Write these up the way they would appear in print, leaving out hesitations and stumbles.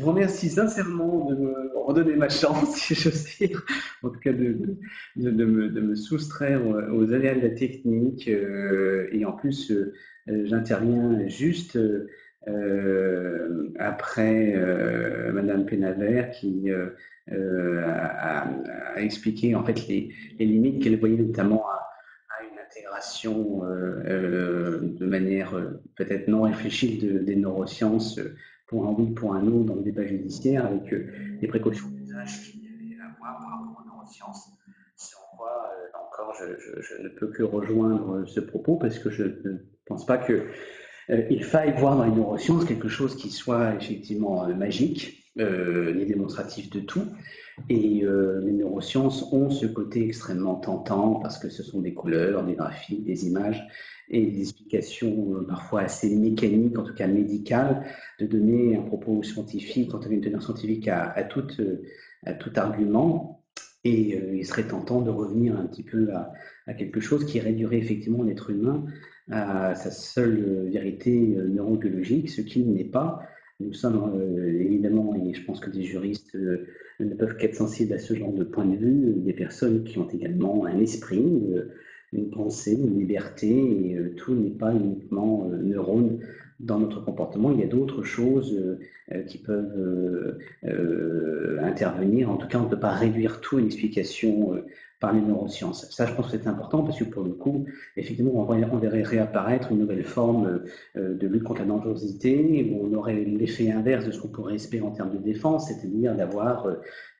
vous remercie sincèrement de me redonner ma chance, si j'ose dire, en tout cas de me soustraire aux aléas de la technique. Et en plus, j'interviens juste après Madame Pénavert qui a expliqué en fait les limites qu'elle voyait notamment à une intégration de manière peut-être non réfléchie des neurosciences pour un oui, pour un non dans le débat judiciaire, avec des précautions d'usage qu'il y avait à avoir par rapport aux neurosciences. C'est en quoi, encore, je ne peux que rejoindre ce propos, parce que je ne pense pas que il faille voir dans les neurosciences quelque chose qui soit effectivement magique, ni démonstratif de tout. Et les neurosciences ont ce côté extrêmement tentant parce que ce sont des couleurs, des graphiques, des images et des explications parfois assez mécaniques, en tout cas médicales, de donner un propos scientifique, quand on a une teneur scientifique à tout argument. Et il serait tentant de revenir un petit peu à quelque chose qui réduirait effectivement l'être humain à sa seule vérité neurobiologique, ce qu'il n'est pas. Nous sommes évidemment, et je pense que des juristes ne peuvent qu'être sensibles à ce genre de point de vue, des personnes qui ont également un esprit, une pensée, une liberté, et tout n'est pas uniquement neurones dans notre comportement. Il y a d'autres choses qui peuvent intervenir. En tout cas, on ne peut pas réduire tout à une explication par les neurosciences. Ça, je pense que c'est important parce que pour le coup, effectivement, on verrait réapparaître une nouvelle forme de lutte contre la dangerosité, où on aurait l'effet inverse de ce qu'on pourrait espérer en termes de défense, c'est-à-dire d'avoir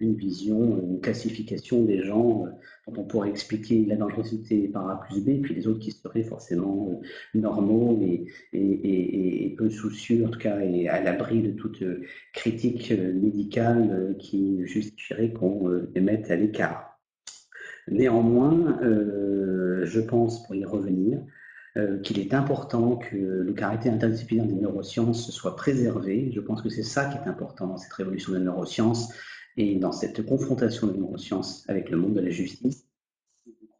une vision, une classification des gens dont on pourrait expliquer la dangerosité par A plus B, et puis les autres qui seraient forcément normaux et peu soucieux, en tout cas, et à l'abri de toute critique médicale qui justifierait qu'on les mette à l'écart. Néanmoins, je pense, pour y revenir, qu'il est important que le caractère interdisciplinaire des neurosciences soit préservé. Je pense que c'est ça qui est important dans cette révolution des neurosciences et dans cette confrontation des neurosciences avec le monde de la justice.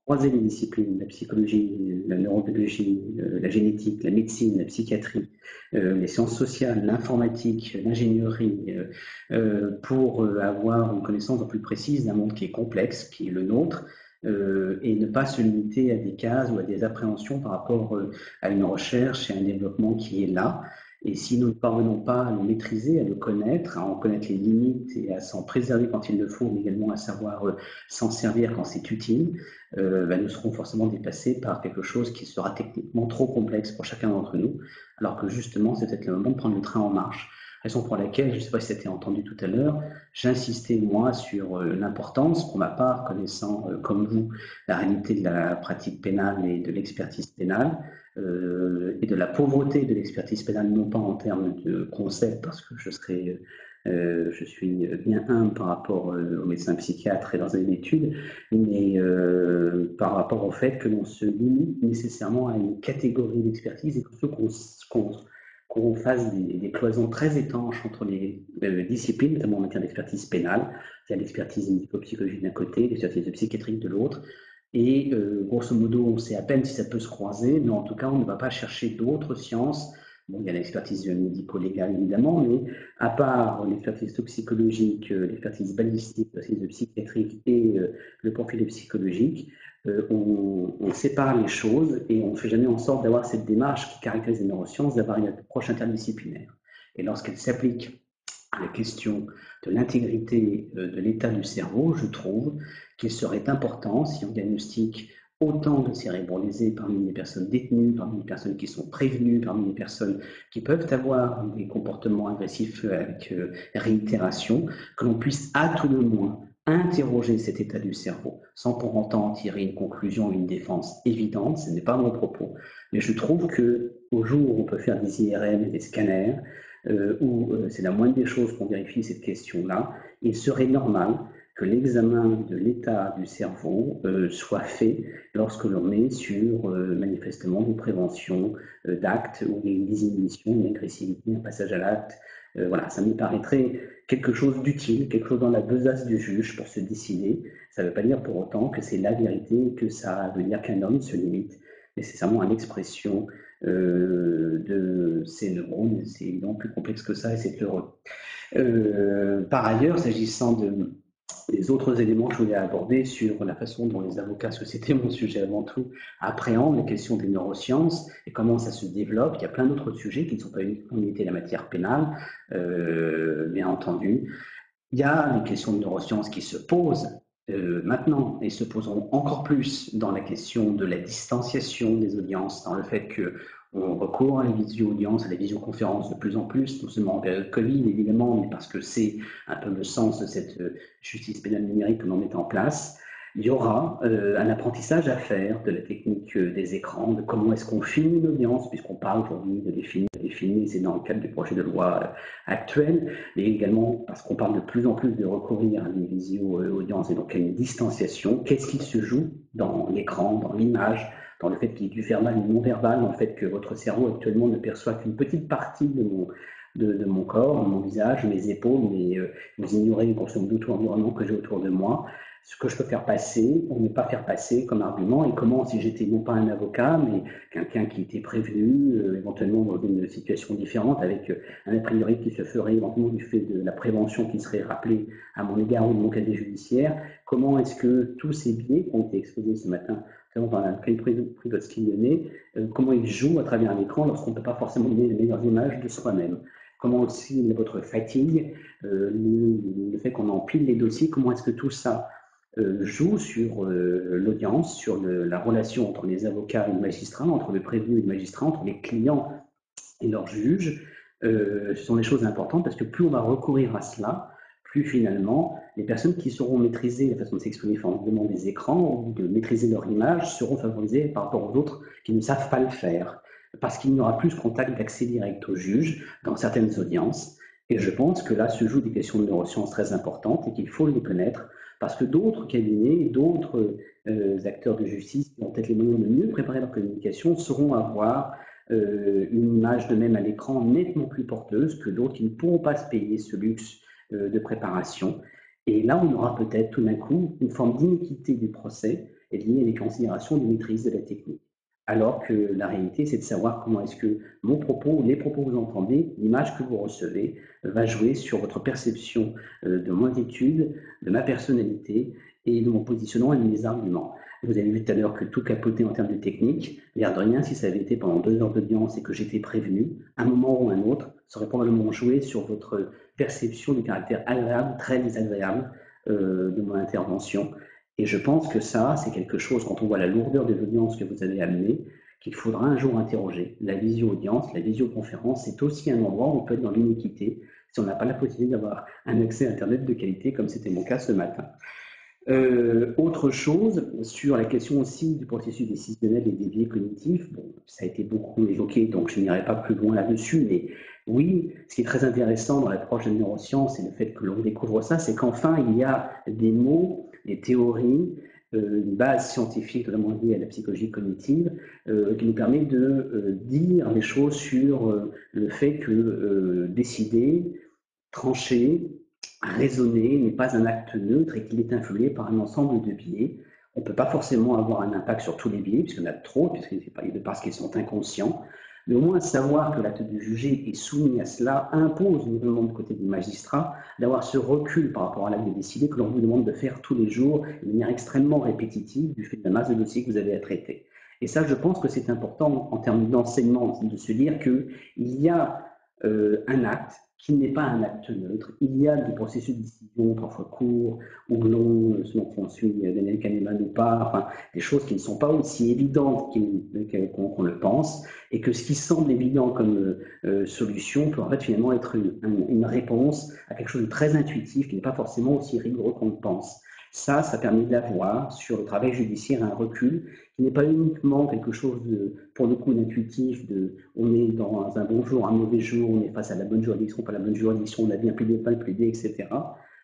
Croiser les disciplines, la psychologie, la neurobiologie, la génétique, la médecine, la psychiatrie, les sciences sociales, l'informatique, l'ingénierie, pour avoir une connaissance plus précise d'un monde qui est complexe, qui est le nôtre, et ne pas se limiter à des cases ou à des appréhensions par rapport à une recherche et à un développement qui est là. Et si nous ne parvenons pas à le maîtriser, à le connaître, à en connaître les limites et à s'en préserver quand il le faut, mais également à savoir s'en servir quand c'est utile, nous serons forcément dépassés par quelque chose qui sera techniquement trop complexe pour chacun d'entre nous, alors que justement, c'est peut-être le moment de prendre le train en marche. Raison pour laquelle, je ne sais pas si c'était entendu tout à l'heure, j'insistais moi sur l'importance, pour ma part, connaissant comme vous la réalité de la pratique pénale et de l'expertise pénale, et de la pauvreté de l'expertise pénale, non pas en termes de concept, parce que je suis bien humble par rapport aux médecins psychiatres et leurs années d'études, mais par rapport au fait que l'on se limite nécessairement à une catégorie d'expertise et qu'on fasse des cloisons très étanches entre les disciplines, notamment en matière d'expertise pénale, il y a l'expertise médico-psychologique d'un côté, l'expertise psychiatrique de l'autre, et grosso modo, on sait à peine si ça peut se croiser, mais en tout cas, on ne va pas chercher d'autres sciences. Bon, il y a l'expertise médico-légale évidemment, mais à part l'expertise toxicologique, l'expertise balistique, l'expertise psychiatrique et le profil psychologique, on sépare les choses et on ne fait jamais en sorte d'avoir cette démarche qui caractérise les neurosciences, d'avoir une approche interdisciplinaire. Et lorsqu'elle s'applique à la question de l'intégrité de l'état du cerveau, je trouve qu'il serait important, si on diagnostique autant de cérébralisés parmi les personnes détenues, parmi les personnes qui sont prévenues, parmi les personnes qui peuvent avoir des comportements agressifs avec réitération, que l'on puisse à tout le moins interroger cet état du cerveau, sans pour autant tirer une conclusion, une défense évidente, ce n'est pas mon propos, mais je trouve que au jour où on peut faire des IRM et des scanners, où c'est la moindre des choses qu'on vérifie cette question-là, il serait normal que l'examen de l'état du cerveau soit fait lorsque l'on est sur manifestement des préventions d'actes où il y a une désinhibition, une agressivité, un passage à l'acte. Voilà, ça me paraîtrait quelque chose d'utile, quelque chose dans la besace du juge pour se décider. Ça ne veut pas dire pour autant que c'est la vérité, que ça veut dire qu'un homme se limite nécessairement à l'expression de ces neurones. C'est évidemment plus complexe que ça et c'est heureux. Par ailleurs, s'agissant des autres éléments que je voulais aborder sur la façon dont les avocats, parce que c'était mon sujet avant tout, appréhendent les questions des neurosciences et comment ça se développe. Il y a plein d'autres sujets qui ne sont pas uniquement limités à la matière pénale, bien entendu. Il y a des questions de neurosciences qui se posent maintenant et se poseront encore plus dans la question de la distanciation des audiences, dans le fait qu'on recourt à la visio-audience, à la visioconférence de plus en plus, non seulement en période Covid évidemment, mais parce que c'est un peu le sens de cette justice pénale numérique que l'on met en place. Il y aura un apprentissage à faire de la technique des écrans, de comment est-ce qu'on filme une audience, puisqu'on parle aujourd'hui de les filmer, c'est dans le cadre du projet de loi actuel, mais également parce qu'on parle de plus en plus de recourir à une visio-audience et donc à une distanciation. Qu'est-ce qui se joue dans l'écran, dans l'image, dans le fait qu'il y ait du verbal et du non-verbal, dans le fait que votre cerveau actuellement ne perçoit qu'une petite partie de mon corps, de mon visage, mes épaules, mais vous ignorez grosso modo tout l'environnement que j'ai autour de moi, ce que je peux faire passer ou ne pas faire passer comme argument, et comment, si j'étais non pas un avocat, mais quelqu'un qui était prévenu, éventuellement dans une situation différente, avec un a priori qui se ferait éventuellement du fait de la prévention qui serait rappelée à mon égard ou de mon casier judiciaire, comment est-ce que tous ces biais qui ont été exposés ce matin, notamment dans la Privatsky lyonnais, comment ils jouent à travers un écran lorsqu'on ne peut pas forcément donner les meilleures images de soi-même. Comment aussi votre fatigue, le fait qu'on empile les dossiers, comment est-ce que tout ça joue sur l'audience, sur la relation entre les avocats et les magistrats, entre le prévenu et le magistrat, entre les clients et leurs juges. Ce sont des choses importantes parce que plus on va recourir à cela, plus finalement les personnes qui sauront maîtriser la façon de s'exprimer favorablement des écrans ou de maîtriser leur image seront favorisées par rapport aux autres qui ne savent pas le faire. Parce qu'il n'y aura plus ce contact d'accès direct au juge dans certaines audiences. Et je pense que là se jouent des questions de neurosciences très importantes et qu'il faut les connaître parce que d'autres cabinets, d'autres acteurs de justice qui ont peut-être les moyens de mieux préparer leur communication sauront avoir une image de même à l'écran nettement plus porteuse que d'autres qui ne pourront pas se payer ce luxe de préparation. Et là, on aura peut-être tout d'un coup une forme d'inéquité du procès liée à des considérations de maîtrise de la technique. Alors que la réalité, c'est de savoir comment est-ce que mon propos, les propos que vous entendez, l'image que vous recevez, va jouer sur votre perception de mon attitude, de ma personnalité et de mon positionnement et de mes arguments. Vous avez vu tout à l'heure que tout capotait en termes de technique. L'air de rien, si ça avait été pendant 2 heures d'audience et que j'étais prévenu, un moment ou un autre, ça aurait probablement joué sur votre perception du caractère agréable, très désagréable de mon intervention. Et je pense que ça, c'est quelque chose, quand on voit la lourdeur des audiences que vous avez amenées, qu'il faudra un jour interroger. La visio-audience, la visioconférence, c'est aussi un endroit où on peut être dans l'inéquité si on n'a pas la possibilité d'avoir un accès à Internet de qualité, comme c'était mon cas ce matin. Autre chose, sur la question aussi du processus décisionnel et des biais cognitifs, bon, ça a été beaucoup évoqué, donc je n'irai pas plus loin là-dessus, mais oui, ce qui est très intéressant dans l'approche de neurosciences et le fait que l'on découvre ça, c'est qu'enfin, il y a des mots, des théories, une base scientifique, notamment liée à la psychologie cognitive, qui nous permet de dire les choses sur le fait que décider, trancher, raisonner n'est pas un acte neutre et qu'il est influé par un ensemble de biais. On ne peut pas forcément avoir un impact sur tous les biais, puisqu'il y en a trop, parce qu'ils sont inconscients. Mais au moins savoir que l'acte de juger est soumis à cela impose, notamment du côté du magistrat, d'avoir ce recul par rapport à l'acte de décider que l'on vous demande de faire tous les jours de manière extrêmement répétitive du fait de la masse de dossiers que vous avez à traiter. Et ça, je pense que c'est important en termes d'enseignement, de se dire qu'il y a un acte qui n'est pas un acte neutre. Il y a des processus de décision parfois courts ou longs, selon qu'on suit Daniel Kahneman ou pas, enfin, des choses qui ne sont pas aussi évidentes qu'on le pense, et que ce qui semble évident comme solution peut en fait finalement être une réponse à quelque chose de très intuitif qui n'est pas forcément aussi rigoureux qu'on le pense. Ça permet d'avoir sur le travail judiciaire un recul qui n'est pas uniquement quelque chose de, pour le coup, d'intuitif, on est dans un bon jour, un mauvais jour, on est face à la bonne juridiction, pas la bonne juridiction, on a bien plaidé, pas plaidé, etc.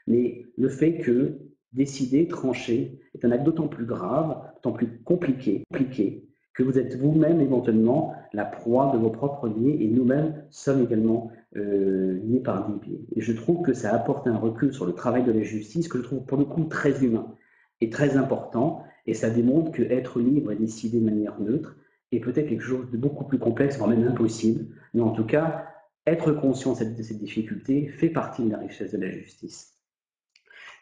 Mais le fait que décider, trancher, est un acte d'autant plus grave, d'autant plus compliqué, que vous êtes vous-même éventuellement la proie de vos propres biais et nous-mêmes sommes également liés par des biais. Et je trouve que ça apporte un recul sur le travail de la justice que je trouve pour le coup très humain et très important. Et ça démontre qu'être libre et décider de manière neutre est peut-être quelque chose de beaucoup plus complexe, voire même impossible. Mais en tout cas, être conscient de cette difficulté fait partie de la richesse de la justice.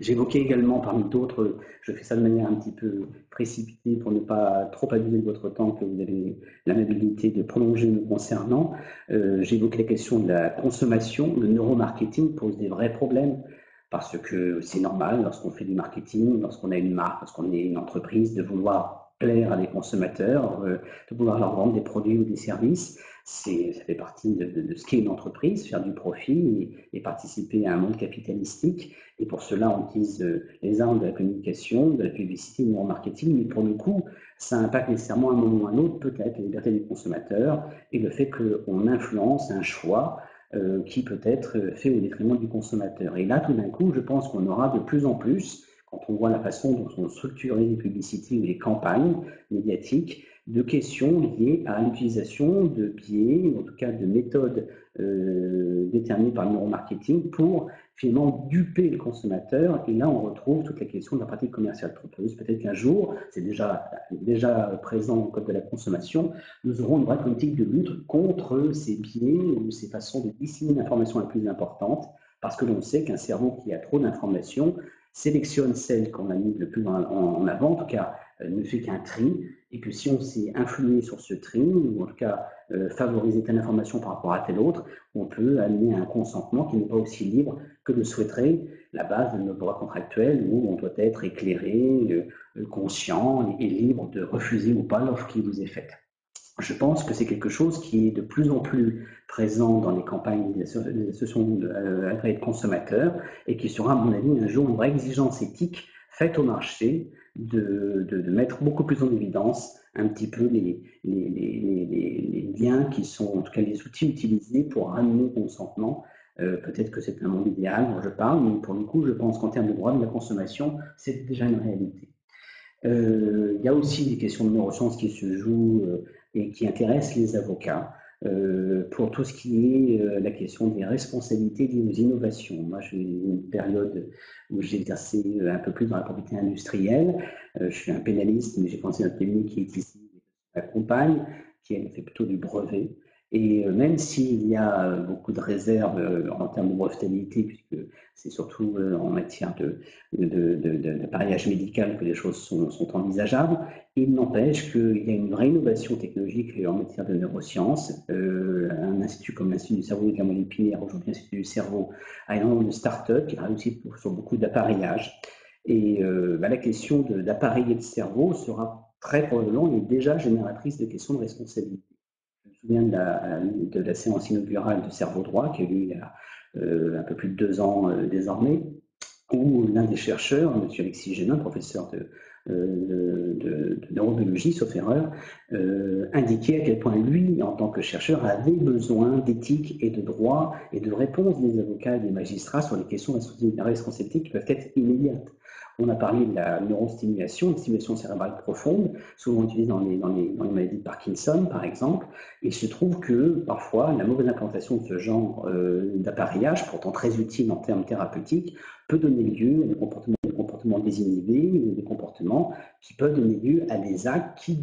J'évoquais également, parmi d'autres, je fais ça de manière un petit peu précipitée pour ne pas trop abuser de votre temps que vous avez l'amabilité de prolonger me concernant. J'évoquais la question de la consommation. Le neuromarketing pose des vrais problèmes parce que c'est normal lorsqu'on fait du marketing, lorsqu'on a une marque, lorsqu'on est une entreprise, de vouloir plaire à des consommateurs, de vouloir leur vendre des produits ou des services. Ça fait partie de ce qu'est une entreprise, faire du profit et participer à un monde capitalistique. Et pour cela, on utilise les armes de la communication, de la publicité, du marketing. Mais pour le coup, ça impacte nécessairement à un moment ou à un autre, peut-être, la liberté du consommateur et le fait qu'on influence un choix qui peut être fait au détriment du consommateur. Et là, tout d'un coup, je pense qu'on aura de plus en plus, quand on voit la façon dont sont structurées les publicités ou les campagnes médiatiques, de questions liées à l'utilisation de biais, en tout cas de méthodes déterminées par le neuromarketing pour finalement duper le consommateur. Et là, on retrouve toute la question de la pratique commerciale trompeuse. Peut-être qu'un jour, c'est déjà présent dans le code de la consommation, nous aurons une vraie politique de lutte contre ces biais ou ces façons de disséminer l'information la plus importante, parce que l'on sait qu'un cerveau qui a trop d'informations sélectionne celles qu'on a mis le plus en avant, en tout cas ne fait qu'un tri, et que si on s'est influé sur ce tri, ou en tout cas favoriser telle information par rapport à telle autre, on peut amener à un consentement qui n'est pas aussi libre que le souhaiterait la base de nos droits contractuels, où on doit être éclairé, conscient et libre de refuser ou pas l'offre qui vous est faite. Je pense que c'est quelque chose qui est de plus en plus présent dans les campagnes des associations agréées de consommateurs et qui sera, à mon avis, un jour une vraie exigence éthique faite au marché de mettre beaucoup plus en évidence un petit peu les biens qui sont, en tout cas les outils utilisés pour amener au consentement. Peut-être que c'est un monde idéal dont je parle, mais pour le coup, je pense qu'en termes de droit de la consommation, c'est déjà une réalité. Il y a aussi des questions de neurosciences qui se jouent et qui intéressent les avocats pour tout ce qui est la question des responsabilités liées aux innovations. Moi, j'ai eu une période où j'ai exercé un peu plus dans la propriété industrielle. Je suis un pénaliste, mais j'ai pensé à un cabinet qui est ici, accompagne, qui elle fait plutôt du brevet. Et même s'il y a beaucoup de réserves en termes de brevetabilité, puisque c'est surtout en matière d'appareillage médical que les choses sont envisageables, il n'empêche qu'il y a une vraie innovation technologique en matière de neurosciences. Un institut comme l'Institut du cerveau et de la moelle épinière, aujourd'hui l'Institut du cerveau, a énormément de start-up qui réussissent sur beaucoup d'appareillage. Et la question d'appareiller le cerveau sera très probablement et déjà génératrice de questions de responsabilité. Je me souviens de la séance inaugurale de Cerveau droit qui a eu lieu il y a un peu plus de 2 ans désormais, où l'un des chercheurs, M. Alexis Génin, professeur de neurobiologie, sauf erreur, indiquait à quel point lui, en tant que chercheur, avait besoin d'éthique et de droit et de réponses des avocats et des magistrats sur les questions de la responsabilité qui peuvent être immédiates. On a parlé de la neurostimulation, une stimulation cérébrale profonde, souvent utilisée dans les maladies de Parkinson, par exemple. Il se trouve que parfois, la mauvaise implantation de ce genre d'appareillage, pourtant très utile en termes thérapeutiques, peut donner lieu à des comportements désinhibés, des comportements qui peuvent donner lieu à des actes qui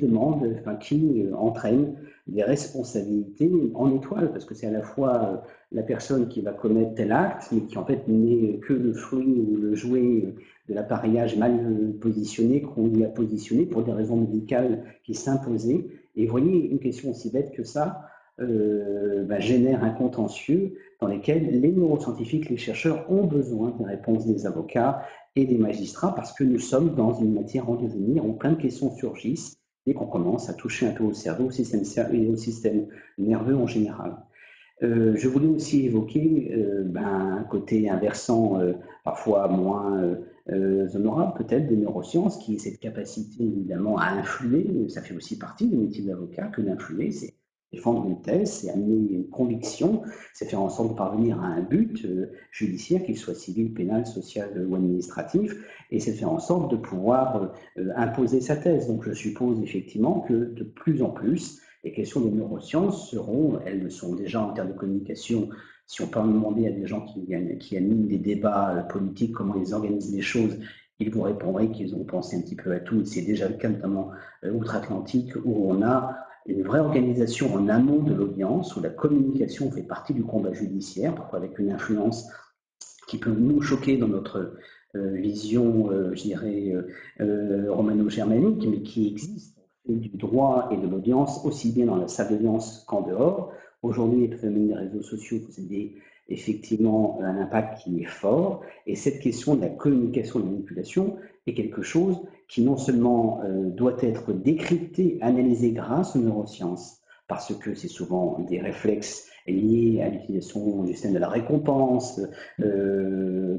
entraînent des responsabilités en étoile, parce que c'est à la fois la personne qui va commettre tel acte, mais qui en fait n'est que le fruit ou le jouet de l'appareillage mal positionné, qu'on lui a positionné pour des raisons médicales qui s'imposaient. Et vous voyez, une question aussi bête que ça génère un contentieux dans lequel les neuroscientifiques, les chercheurs ont besoin des réponses des avocats et des magistrats parce que nous sommes dans une matière en devenir où plein de questions surgissent dès qu'on commence à toucher un peu au cerveau, au système nerveux en général. Je voulais aussi évoquer un côté inversant, parfois moins honorable peut-être des neurosciences, qui est cette capacité évidemment à influer. Ça fait aussi partie du métier d'avocat que d'influer. C'est défendre une thèse, c'est amener une conviction, c'est faire en sorte de parvenir à un but judiciaire, qu'il soit civil, pénal, social ou administratif, et c'est faire en sorte de pouvoir imposer sa thèse. Donc je suppose effectivement que de plus en plus, les questions des neurosciences elles le sont déjà en termes de communication. Si on peut demander à des gens qui animent des débats politiques comment ils organisent les choses, ils vous répondraient qu'ils ont pensé un petit peu à tout. C'est déjà le cas notamment outre-Atlantique où on a une vraie organisation en amont de l'audience, où la communication fait partie du combat judiciaire, parfois avec une influence qui peut nous choquer dans notre vision, je dirais, romano-germanique, mais qui existe du droit et de l'audience, aussi bien dans la salle d'audience qu'en dehors. Aujourd'hui, le phénomène des réseaux sociaux possède effectivement un impact qui est fort, et cette question de la communication et de la manipulation est quelque chose qui non seulement doit être décrypté, analysé grâce aux neurosciences, parce que c'est souvent des réflexes liés à l'utilisation du système de la récompense,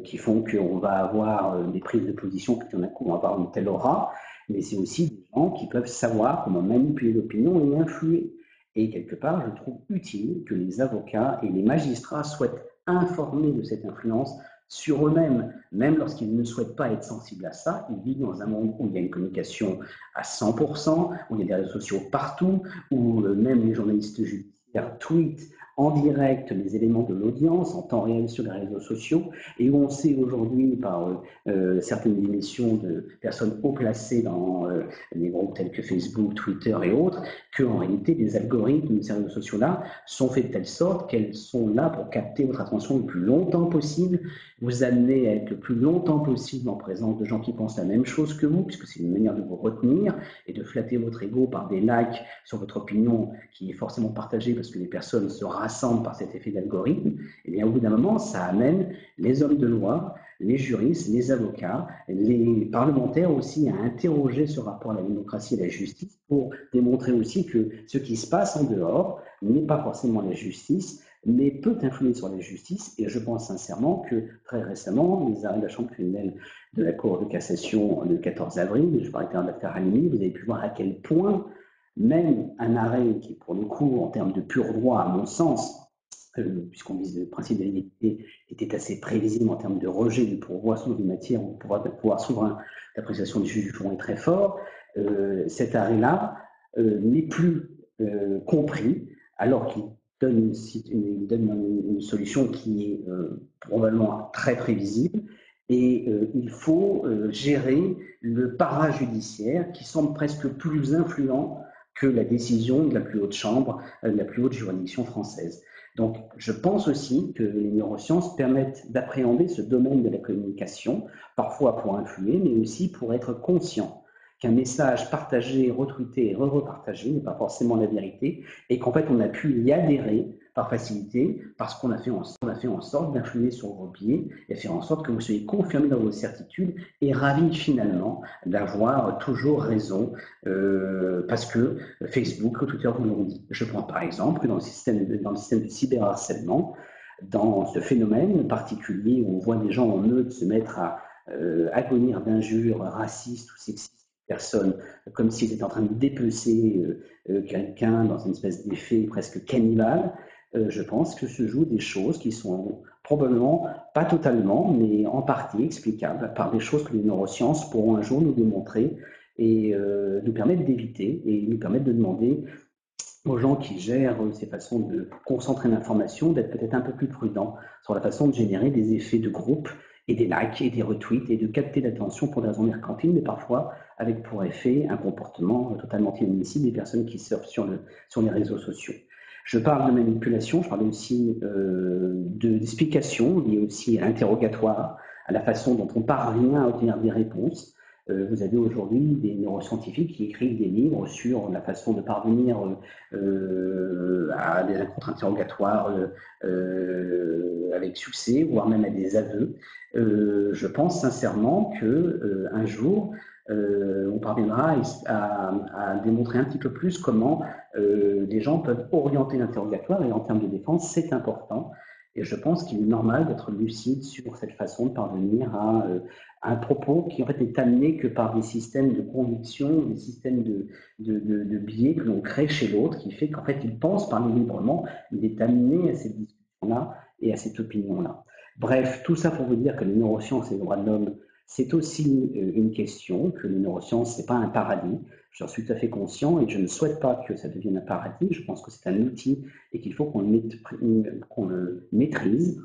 qui font qu'on va avoir des prises de position, puis d'un coup on va avoir une telle aura, mais c'est aussi des gens qui peuvent savoir comment manipuler l'opinion et influer. Et quelque part, je trouve utile que les avocats et les magistrats soient informés de cette influence sur eux-mêmes, même lorsqu'ils ne souhaitent pas être sensibles à ça. Ils vivent dans un monde où il y a une communication à 100%, où il y a des réseaux sociaux partout, où même les journalistes judiciaires tweetent en direct les éléments de l'audience en temps réel sur les réseaux sociaux, et où on sait aujourd'hui par certaines émissions de personnes haut placées dans des groupes tels que Facebook, Twitter et autres, qu'en réalité les algorithmes de ces réseaux sociaux-là sont faits de telle sorte qu'elles sont là pour capter votre attention le plus longtemps possible, vous amener à être le plus longtemps possible en présence de gens qui pensent la même chose que vous, puisque c'est une manière de vous retenir et de flatter votre ego par des likes sur votre opinion qui est forcément partagée parce que les personnes se rassemblent par cet effet d'algorithme. Et bien au bout d'un moment, ça amène les hommes de loi, les juristes, les avocats, les parlementaires aussi à interroger ce rapport à la démocratie et à la justice pour démontrer aussi que ce qui se passe en dehors n'est pas forcément la justice, mais peut influer sur la justice. Et je pense sincèrement que très récemment, les arrêts de la Chambre criminelle de la Cour de cassation le 14 avril, je parlais de l'affaire Halimi, vous avez pu voir à quel point même un arrêt qui, pour le coup, en termes de pur droit, à mon sens, puisqu'on dit le principe de l'égalité, était assez prévisible en termes de rejet du pourvoi sous une matière où le pouvoir souverain d'appréciation du juge du fond est très fort, cet arrêt-là n'est plus compris, alors qu'il donne une solution qui est probablement très prévisible. Et il faut gérer le parajudiciaire qui semble presque plus influent que la décision de la plus haute chambre, de la plus haute juridiction française. Donc, je pense aussi que les neurosciences permettent d'appréhender ce domaine de la communication, parfois pour influer, mais aussi pour être conscient qu'un message partagé, retweeté et re-repartagé n'est pas forcément la vérité, et qu'en fait, on a pu y adhérer par facilité, parce qu'on a fait en sorte d'influer sur vos biais et faire en sorte que vous soyez confirmés dans vos certitudes et ravis finalement d'avoir toujours raison, parce que Facebook ou Twitter vous l'ont dit. Je prends par exemple que dans le système de cyberharcèlement, dans ce phénomène particulier où on voit des gens en meute se mettre à agonir d'injures racistes ou sexistes personnes, comme s'ils étaient en train de dépecer quelqu'un dans une espèce d'effet presque cannibale, je pense que se jouent des choses qui sont probablement, pas totalement, mais en partie explicables par des choses que les neurosciences pourront un jour nous démontrer et nous permettre d'éviter et nous permettre de demander aux gens qui gèrent ces façons de concentrer l'information d'être peut-être un peu plus prudents sur la façon de générer des effets de groupe et des likes et des retweets et de capter l'attention pour des raisons mercantiles, mais parfois avec pour effet un comportement totalement inadmissible des personnes qui surfent sur les réseaux sociaux. Je parle de manipulation, je parle aussi d'explication liées aussi à l'interrogatoire, à la façon dont on parvient à obtenir des réponses. Vous avez aujourd'hui des neuroscientifiques qui écrivent des livres sur la façon de parvenir à des contre-interrogatoires avec succès, voire même à des aveux. Je pense sincèrement que un jour, on parviendra à démontrer un petit peu plus comment les gens peuvent orienter l'interrogatoire, et en termes de défense, c'est important. Et je pense qu'il est normal d'être lucide sur cette façon de parvenir à un propos qui en fait n'est amené que par des systèmes de conviction, des systèmes de biais que l'on crée chez l'autre, qui fait qu'en fait il pense parler librement, il est amené à cette discussion-là et à cette opinion-là. Bref, tout ça pour vous dire que les neurosciences et les droits de l'homme, c'est aussi une question, que les neurosciences, c'est pas un paradis. J'en suis tout à fait conscient et je ne souhaite pas que ça devienne un paradis. Je pense que c'est un outil et qu'il faut qu'on le maîtrise.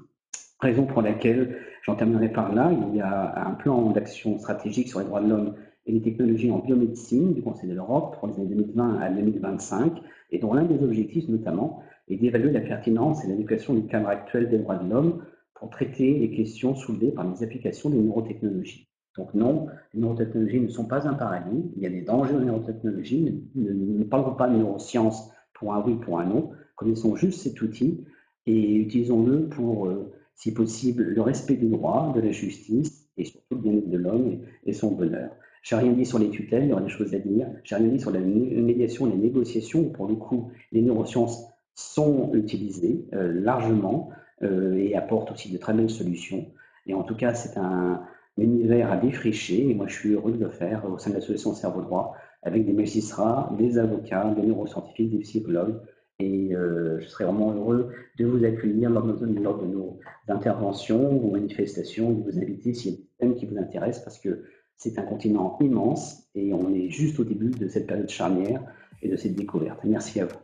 Raison pour laquelle, j'en terminerai par là, il y a un plan d'action stratégique sur les droits de l'homme et les technologies en biomédecine du Conseil de l'Europe pour les années 2020 à 2025, et dont l'un des objectifs notamment est d'évaluer la pertinence et l'adéquation du cadre actuel des droits de l'homme pour traiter les questions soulevées par les applications des neurotechnologies. Donc non, les neurotechnologies ne sont pas un paradis, il y a des dangers aux neurotechnologies, ne parlerons pas de neurosciences pour un oui, pour un non, connaissons juste cet outil et utilisons-le pour, si possible, le respect des droits, de la justice et surtout le bien-être de l'homme et son bonheur. J'ai rien dit sur les tutelles, il y aura des choses à dire. J'ai rien dit sur la médiation et la négociation, où pour le coup, les neurosciences sont utilisées largement et apportent aussi de très belles solutions. Et en tout cas, c'est un univers à défricher et moi, je suis heureux de le faire au sein de l'association Cerveau Droit avec des magistrats, des avocats, des neuroscientifiques, des psychologues. Et je serais vraiment heureux de vous accueillir lors de nos interventions ou manifestations, de vous inviter s'il y a des thèmes qui vous intéressent, parce que c'est un continent immense et on est juste au début de cette période charnière et de cette découverte. Merci à vous.